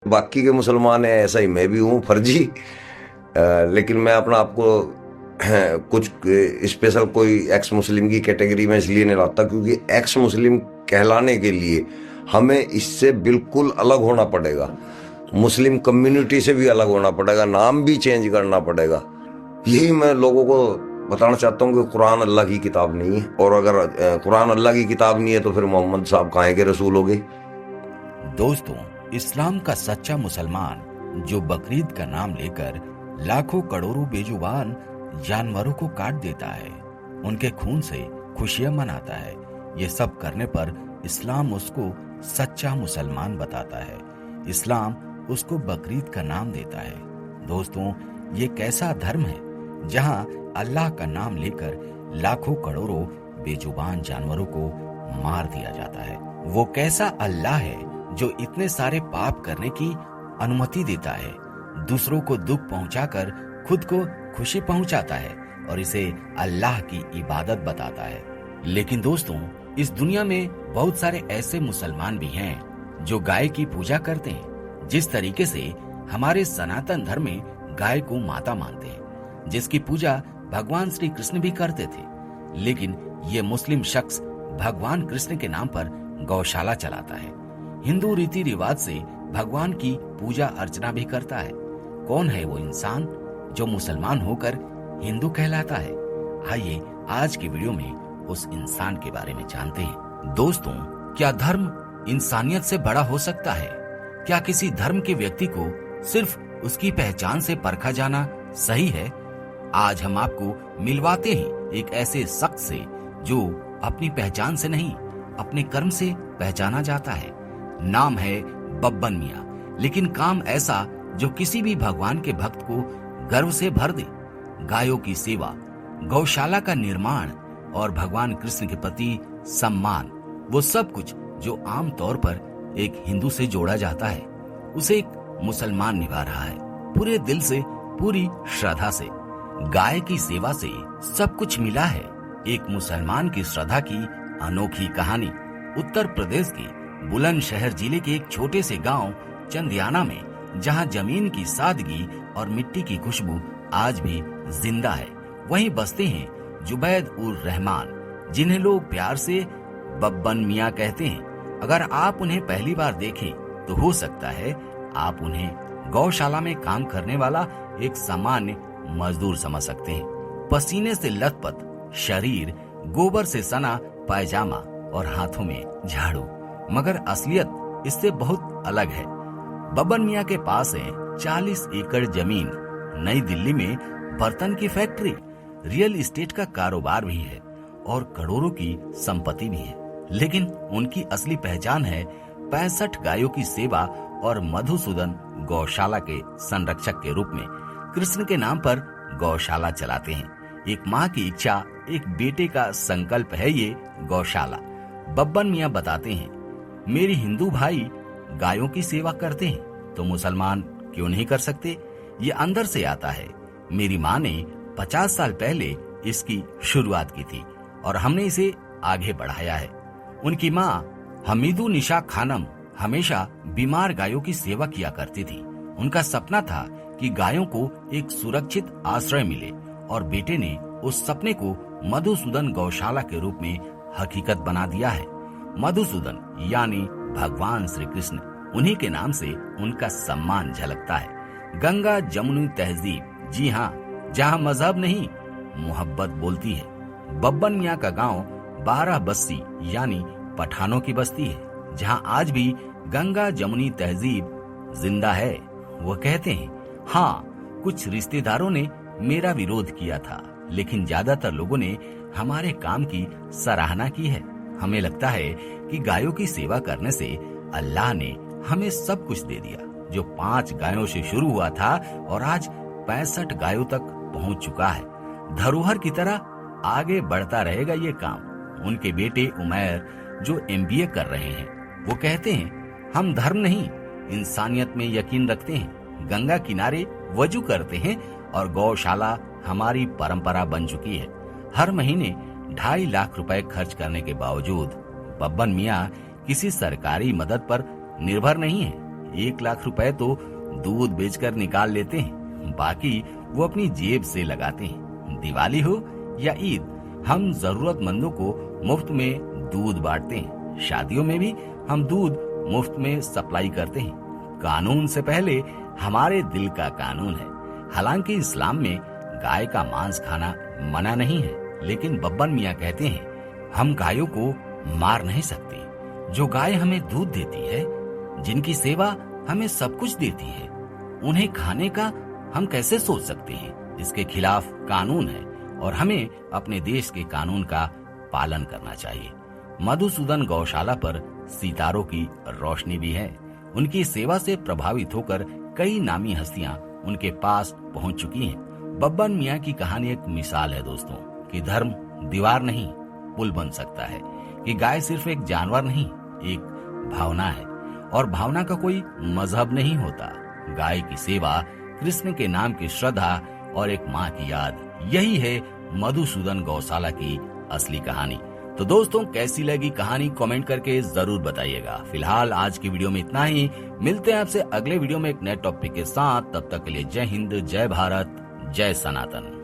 बाकी के मुसलमान हैं ऐसा ही मैं भी हूँ फर्जी। लेकिन मैं अपना आपको कुछ स्पेशल कोई एक्स मुस्लिम की कैटेगरी में इसलिए नहीं लाता क्योंकि एक्स मुस्लिम कहलाने के लिए हमें इससे बिल्कुल अलग होना पड़ेगा, मुस्लिम कम्युनिटी से भी अलग होना पड़ेगा, नाम भी चेंज करना पड़ेगा। यही मैं लोगों को बताना चाहता हूँ कि कुरान अल्लाह की किताब नहीं है, और अगर कुरान अल्लाह की किताब नहीं है तो फिर मोहम्मद साहब काहे के रसूल हो गए। दोस्तों, इस्लाम का सच्चा मुसलमान जो बकरीद का नाम लेकर लाखों करोड़ों बेजुबान जानवरों को काट देता है, उनके खून से खुशियां मनाता है, ये सब करने पर इस्लाम उसको सच्चा मुसलमान बताता है। इस्लाम उसको बकरीद का नाम देता है। दोस्तों, ये कैसा धर्म है जहां अल्लाह का नाम लेकर लाखों करोड़ों बेजुबान जानवरों को मार दिया जाता है। वो कैसा अल्लाह है जो इतने सारे पाप करने की अनुमति देता है, दूसरों को दुख पहुंचाकर खुद को खुशी पहुंचाता है और इसे अल्लाह की इबादत बताता है। लेकिन दोस्तों, इस दुनिया में बहुत सारे ऐसे मुसलमान भी हैं जो गाय की पूजा करते हैं, जिस तरीके से हमारे सनातन धर्म में गाय को माता मानते हैं, जिसकी पूजा भगवान श्री कृष्ण भी करते थे। लेकिन ये मुस्लिम शख्स भगवान कृष्ण के नाम पर गौशाला चलाता है, हिंदू रीति रिवाज से भगवान की पूजा अर्चना भी करता है। कौन है वो इंसान जो मुसलमान होकर हिंदू कहलाता है? आइए आज की वीडियो में उस इंसान के बारे में जानते हैं। दोस्तों, क्या धर्म इंसानियत से बड़ा हो सकता है? क्या किसी धर्म के व्यक्ति को सिर्फ उसकी पहचान से परखा जाना सही है? आज हम आपको मिलवाते हैं एक ऐसे शख्स से जो अपनी पहचान से नहीं, अपने कर्म से पहचाना जाता है। नाम है बब्बन मियां, लेकिन काम ऐसा जो किसी भी भगवान के भक्त को गर्व से भर दे। गायों की सेवा, गौशाला का निर्माण और भगवान कृष्ण के प्रति सम्मान, वो सब कुछ जो आम तौर पर एक हिंदू से जोड़ा जाता है, उसे एक मुसलमान निभा रहा है, पूरे दिल से, पूरी श्रद्धा से। गाय की सेवा से सब कुछ मिला है। एक मुसलमान की श्रद्धा की अनोखी कहानी उत्तर प्रदेश के बुलंदशहर जिले के एक छोटे से गांव चंदियाना में, जहां जमीन की सादगी और मिट्टी की खुशबू आज भी जिंदा है, वहीं बसते हैं जुबैद उर रहमान, जिन्हें लोग प्यार से बब्बन मियां कहते हैं। अगर आप उन्हें पहली बार देखें तो हो सकता है आप उन्हें गौशाला में काम करने वाला एक सामान्य मजदूर समझ सकते हैं। पसीने से लथपथ शरीर, गोबर से सना पायजामा और हाथों में झाड़ू, मगर असलियत इससे बहुत अलग है। बब्बन मियां के पास है 40 एकड़ जमीन, नई दिल्ली में बर्तन की फैक्ट्री, रियल एस्टेट का कारोबार भी है और करोड़ों की संपत्ति भी है। लेकिन उनकी असली पहचान है 65 गायों की सेवा और मधुसूदन गौशाला के संरक्षक के रूप में कृष्ण के नाम पर गौशाला चलाते हैं। एक माँ की इच्छा, एक बेटे का संकल्प है ये गौशाला। बब्बन मियां बताते हैं, मेरे हिंदू भाई गायों की सेवा करते हैं तो मुसलमान क्यों नहीं कर सकते? ये अंदर से आता है। मेरी माँ ने 50 साल पहले इसकी शुरुआत की थी और हमने इसे आगे बढ़ाया है। उनकी माँ हमीदू निशा खानम हमेशा बीमार गायों की सेवा किया करती थी। उनका सपना था कि गायों को एक सुरक्षित आश्रय मिले और बेटे ने उस सपने को मधुसूदन गौशाला के रूप में हकीकत बना दिया है। मधुसूदन यानी भगवान श्री कृष्ण, उन्हीं के नाम से उनका सम्मान झलकता है। गंगा जमुनी तहजीब, जी हाँ, जहाँ मजहब नहीं मोहब्बत बोलती है। बब्बन मियां का गांव 12 बस्ती यानी पठानों की बस्ती है, जहाँ आज भी गंगा जमुनी तहजीब जिंदा है। वो कहते हैं, हाँ, कुछ रिश्तेदारों ने मेरा विरोध किया था, लेकिन ज्यादातर लोगों ने हमारे काम की सराहना की है। हमें लगता है कि गायों की सेवा करने से अल्लाह ने हमें सब कुछ दे दिया, जो 5 गायों से शुरू हुआ था और आज 65 गायों तक पहुंच चुका है। धरोहर की तरह आगे बढ़ता रहेगा ये काम। उनके बेटे उमैर जो MBA कर रहे हैं, वो कहते हैं, हम धर्म नहीं, इंसानियत में यकीन रखते हैं। गंगा किनारे वजू करते हैं और गौशाला हमारी परंपरा बन चुकी है। हर महीने 2.5 लाख रुपए खर्च करने के बावजूद बब्बन मियां किसी सरकारी मदद पर निर्भर नहीं है। 1 लाख रुपए तो दूध बेचकर निकाल लेते हैं, बाकी वो अपनी जेब से लगाते हैं। दिवाली हो या ईद, हम जरूरतमंदों को मुफ्त में दूध बांटते हैं। शादियों में भी हम दूध मुफ्त में सप्लाई करते हैं। कानून से पहले हमारे दिल का कानून है। हालांकि इस्लाम में गाय का मांस खाना मना नहीं है, लेकिन बब्बन मियाँ कहते हैं हम गायों को मार नहीं सकते। जो गाय हमें दूध देती है, जिनकी सेवा हमें सब कुछ देती है, उन्हें खाने का हम कैसे सोच सकते हैं? इसके खिलाफ कानून है और हमें अपने देश के कानून का पालन करना चाहिए। मधुसूदन गौशाला पर सितारों की रोशनी भी है। उनकी सेवा से प्रभावित होकर कई नामी हस्तियां उनके पास पहुंच चुकी हैं। बब्बन मियाँ की कहानी एक मिसाल है दोस्तों, कि धर्म दीवार नहीं पुल बन सकता है, कि गाय सिर्फ एक जानवर नहीं, एक भावना है, और भावना का कोई मजहब नहीं होता। गाय की सेवा, कृष्ण के नाम की श्रद्धा और एक माँ की याद, यही है मधुसूदन गौशाला की असली कहानी। तो दोस्तों, कैसी लगी कहानी कमेंट करके जरूर बताइएगा। फिलहाल आज की वीडियो में इतना ही। मिलते हैं आपसे अगले वीडियो में एक नए टॉपिक के साथ। तब तक के लिए जय हिंद, जय भारत, जय सनातन।